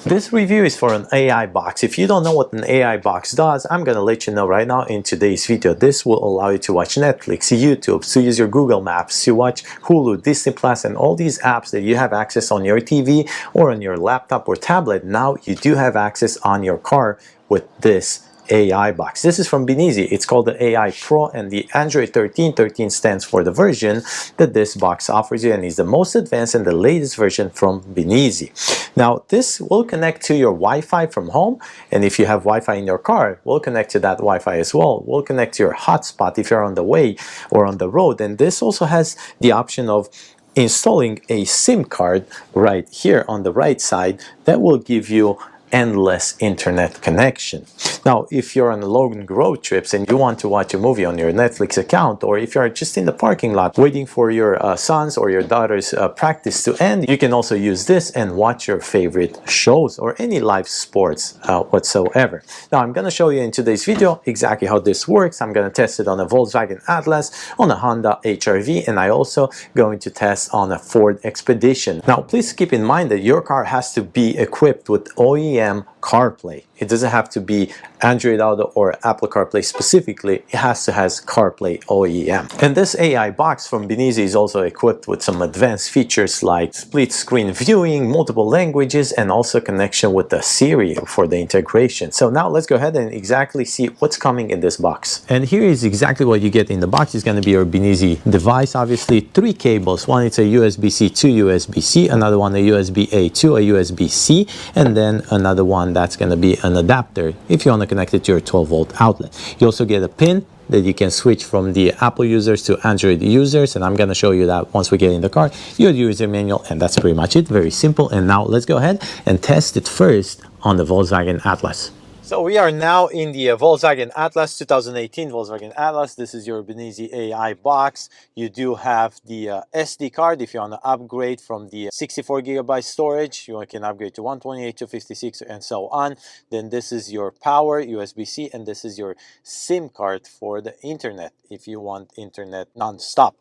This review is for an AI box. If you don't know what an AI box does, I'm gonna let you know right now in today's video. This will allow you to watch Netflix, YouTube, to use your Google Maps, to watch Hulu, Disney Plus, and all these apps that you have access on your TV or on your laptop or tablet. Now you do have access on your car with this AI box. This is from Binize. It's called the AI Pro, and the Android 13. 13 stands for the version that this box offers you and is the most advanced and the latest version from Binize. Now this will connect to your Wi-Fi from home, and if you have Wi-Fi in your car, we'll connect to that Wi-Fi as well. We'll connect to your hotspot if you're on the way or on the road, and this also has the option of installing a SIM card right here on the right side that will give you endless internet connection. Now, if you're on long road trips and you want to watch a movie on your Netflix account, or if you're just in the parking lot waiting for your son's or your daughter's practice to end, you can also use this and watch your favorite shows or any live sports whatsoever. Now, I'm going to show you in today's video exactly how this works. I'm going to test it on a Volkswagen Atlas, on a Honda HR-V, and I also going to test on a Ford Expedition. Now, please keep in mind that your car has to be equipped with OEM CarPlay. It doesn't have to be Android Auto or Apple CarPlay specifically. It has to has CarPlay OEM. And this AI box from Binize is also equipped with some advanced features like split screen viewing, multiple languages, and also connection with the Siri for the integration. So now let's go ahead and exactly see what's coming in this box. And here is exactly what you get in the box. It's going to be your Binize device. Obviously, 3 cables. One is a USB-C to USB-C, another one a USB-A to a USB-C, and then another one that's going to be an adapter if you want to connect it to your 12-volt outlet. You also get a pin that you can switch from the Apple users to Android users, and I'm going to show you that once we get in the car. Your user manual, and that's pretty much it. Very simple. And now let's go ahead and test it first on the Volkswagen Atlas. So we are now in the Volkswagen Atlas, 2018 Volkswagen Atlas. This is your Binize AI box. You do have the SD card. If you want to upgrade from the 64 gigabyte storage, you can upgrade to 128, 256, and so on. Then this is your power, USB-C, and this is your SIM card for the internet if you want internet non-stop.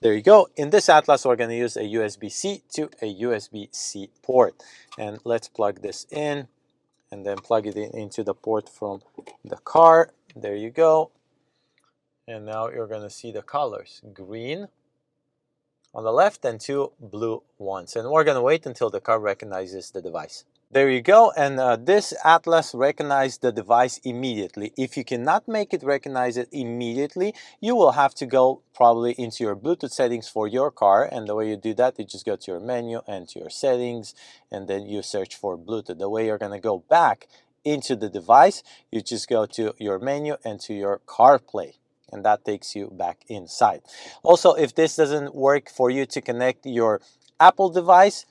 There you go. In this Atlas, we're going to use a USB-C to a USB-C port. And let's plug this in, and then plug it into the port from the car. There you go. And now you're going to see the colors: green on the left and 2 blue ones. And we're going to wait until the car recognizes the device. There you go. And this Atlas recognized the device immediately. If you cannot make it recognize it immediately, you will have to go probably into your Bluetooth settings for your car. And the way you do that, you just go to your menu and to your settings, and then you search for Bluetooth. The way you're going to go back into the device, you just go to your menu and to your CarPlay, and that takes you back inside. Also, if this doesn't work for you to connect your Apple device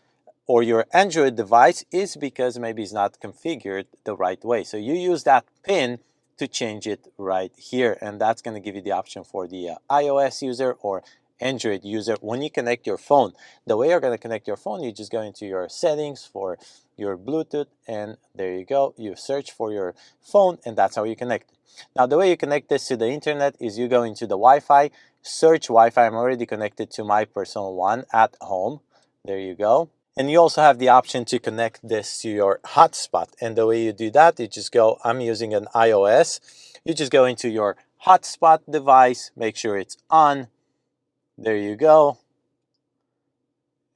or your Android device, is because maybe it's not configured the right way. So you use that pin to change it right here, and that's going to give you the option for the iOS user or Android user when you connect your phone. The way you're going to connect your phone, you just go into your settings for your Bluetooth, and there you go. You search for your phone, and that's how you connect it. Now, the way you connect this to the internet is you go into the Wi-Fi, search Wi-Fi. I'm already connected to my personal one at home. There you go. And you also have the option to connect this to your hotspot. And the way you do that, you just go, I'm using an iOS. You just go into your hotspot device, make sure it's on. There you go.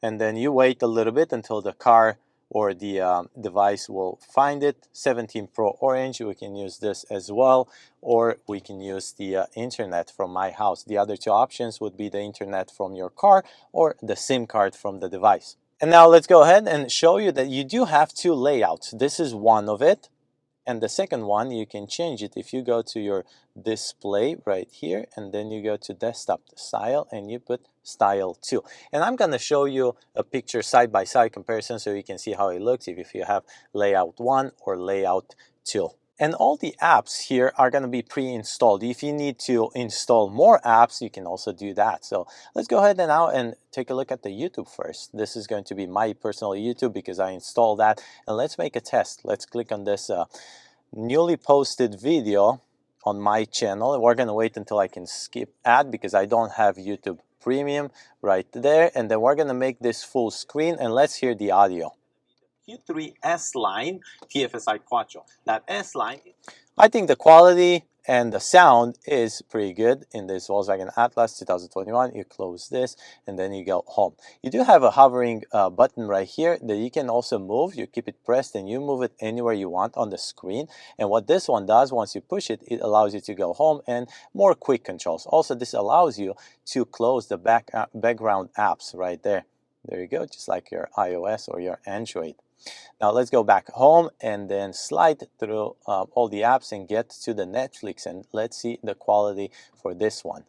And then you wait a little bit until the car or the device will find it. 17 Pro Orange, we can use this as well, or we can use the internet from my house. The other 2 options would be the internet from your car or the SIM card from the device. And now let's go ahead and show you that you do have 2 layouts. This is one of it. And the second one, you can change it if you go to your display right here, and then you go to desktop style and you put style 2. And I'm going to show you a picture side-by-side comparison so you can see how it looks if you have layout 1 or layout 2. And all the apps here are going to be pre-installed. If you need to install more apps, you can also do that. So let's go ahead and now and take a look at the YouTube first. This is going to be my personal YouTube because I installed that. And let's make a test. Let's click on this newly posted video on my channel. We're going to wait until I can skip ad because I don't have YouTube Premium right there. And then we're going to make this full screen, and let's hear the audio. Q3 S line TFSI Quattro. That S line, I think the quality and the sound is pretty good in this Volkswagen Atlas 2021. You close this and then you go home. You do have a hovering button right here that you can also move. You keep it pressed and you move it anywhere you want on the screen. And what this one does, once you push it, it allows you to go home and more quick controls. Also, this allows you to close the background apps right there. There you go, just like your iOS or your Android. Now let's go back home and then slide through all the apps and get to the Netflix, and let's see the quality for this one.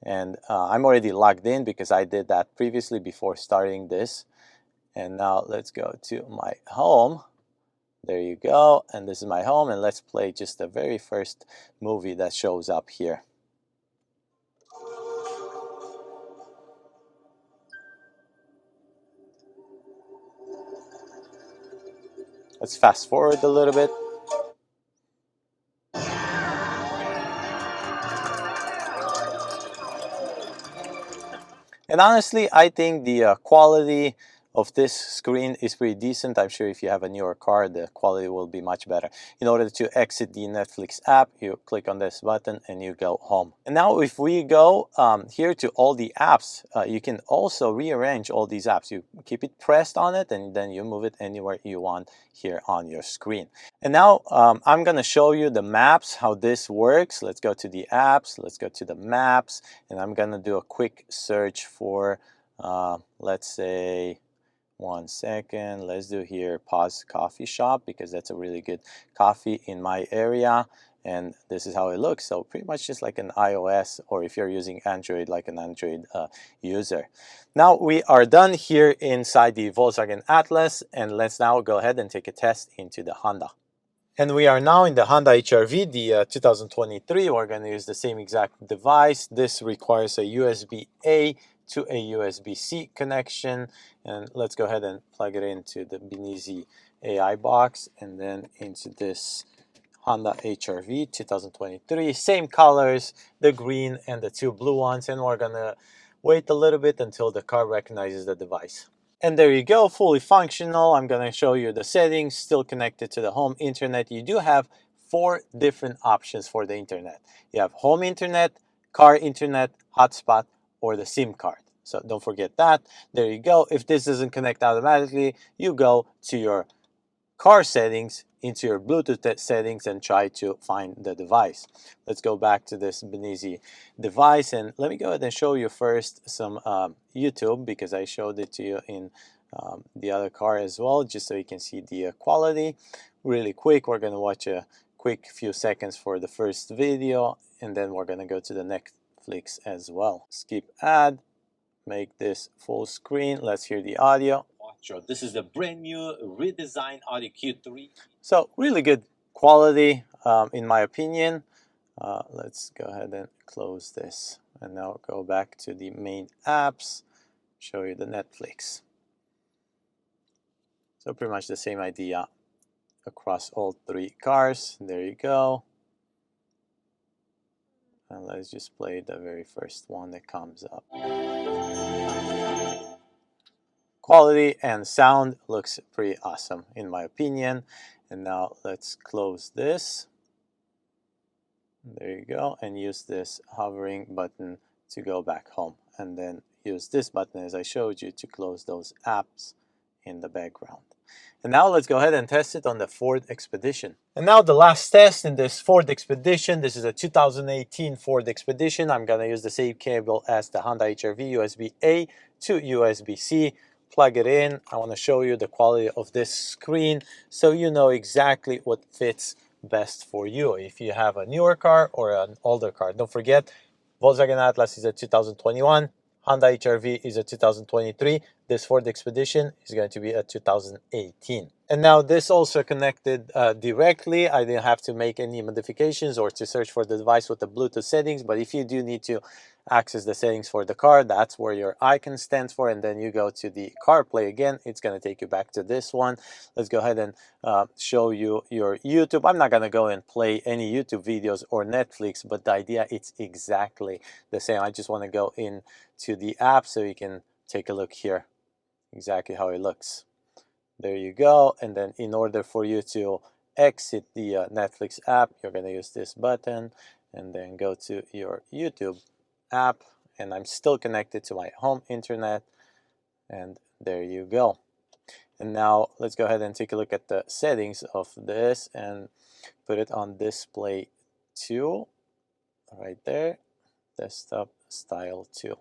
And I'm already logged in because I did that previously before starting this. And now let's go to my home. There you go, and this is my home, and let's play just the very first movie that shows up here. Let's fast forward a little bit. And honestly, I think the quality of this screen is pretty decent. I'm sure if you have a newer car, the quality will be much better. In order to exit the Netflix app, you click on this button and you go home. And now if we go here to all the apps, you can also rearrange all these apps. You keep it pressed on it and then you move it anywhere you want here on your screen. And now I'm going to show you the maps, how this works. Let's go to the apps, let's go to the maps, and I'm going to do a quick search for, let's say, 1 second, let's do here Pause Coffee Shop, because that's a really good coffee in my area. And this is how it looks. So pretty much just like an iOS, or if you're using Android, like an Android user. Now we are done here inside the Volkswagen Atlas, and let's now go ahead and take a test into the Honda. And we are now in the Honda HR-V, the 2023. We're going to use the same exact device. This requires a USB-A to a USB-C connection. And let's go ahead and plug it into the Binize AI box and then into this Honda HR-V 2023. Same colors, the green and the two blue ones. And we're going to wait a little bit until the car recognizes the device. And there you go, fully functional. I'm going to show you the settings, still connected to the home internet. You do have 4 different options for the internet. You have home internet, car internet, hotspot, or the SIM card. So don't forget that. There you go. If this doesn't connect automatically, you go to your car settings, into your Bluetooth settings, and try to find the device. Let's go back to this Binize device, and let me go ahead and show you first some YouTube, because I showed it to you in the other car as well, just so you can see the quality. Really quick, we're going to watch a quick few seconds for the first video, and then we're going to go to the Netflix as well. Skip ad, make this full screen. Let's hear the audio. This is the brand new redesigned Audi Q3. So really good quality in my opinion. Let's go ahead and close this and now go back to the main apps, show you the Netflix. So pretty much the same idea across all 3 cars. There you go. And let's just play the very first one that comes up. Quality and sound looks pretty awesome in my opinion. And now let's close this. There you go, and use this hovering button to go back home, and then use this button as I showed you to close those apps in the background. And now let's go ahead and test it on the Ford Expedition. And now the last test in this Ford Expedition. This is a 2018 Ford Expedition. I'm gonna use the same cable as the Honda HR-V, USB-A to USB-C. Plug it in. I want to show you the quality of this screen so you know exactly what fits best for you if you have a newer car or an older car. Don't forget, Volkswagen Atlas is a 2021, Honda HR-V is a 2023. This Ford Expedition is going to be a 2018. And now this also connected directly. I didn't have to make any modifications or to search for the device with the Bluetooth settings, but if you do need to access the settings for the car, that's where your icon stands for, and then you go to the CarPlay again. It's going to take you back to this one. Let's go ahead and show you your YouTube. I'm not going to go and play any YouTube videos or Netflix, but the idea it's exactly the same. I just want to go into the app so you can take a look here exactly how it looks. There you go. And then in order for you to exit the Netflix app, you're going to use this button and then go to your YouTube app. And I'm still connected to my home internet. And there you go. And now let's go ahead and take a look at the settings of this and put it on display 2 right there, desktop style 2.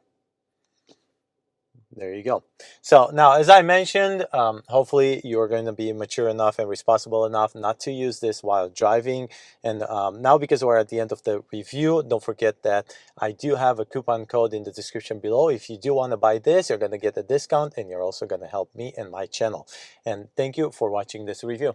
There you go. So now, as I mentioned, hopefully you're going to be mature enough and responsible enough not to use this while driving. And now, because we're at the end of the review, don't forget that I do have a coupon code in the description below. If you do want to buy this, you're going to get a discount and you're also going to help me and my channel. And thank you for watching this review.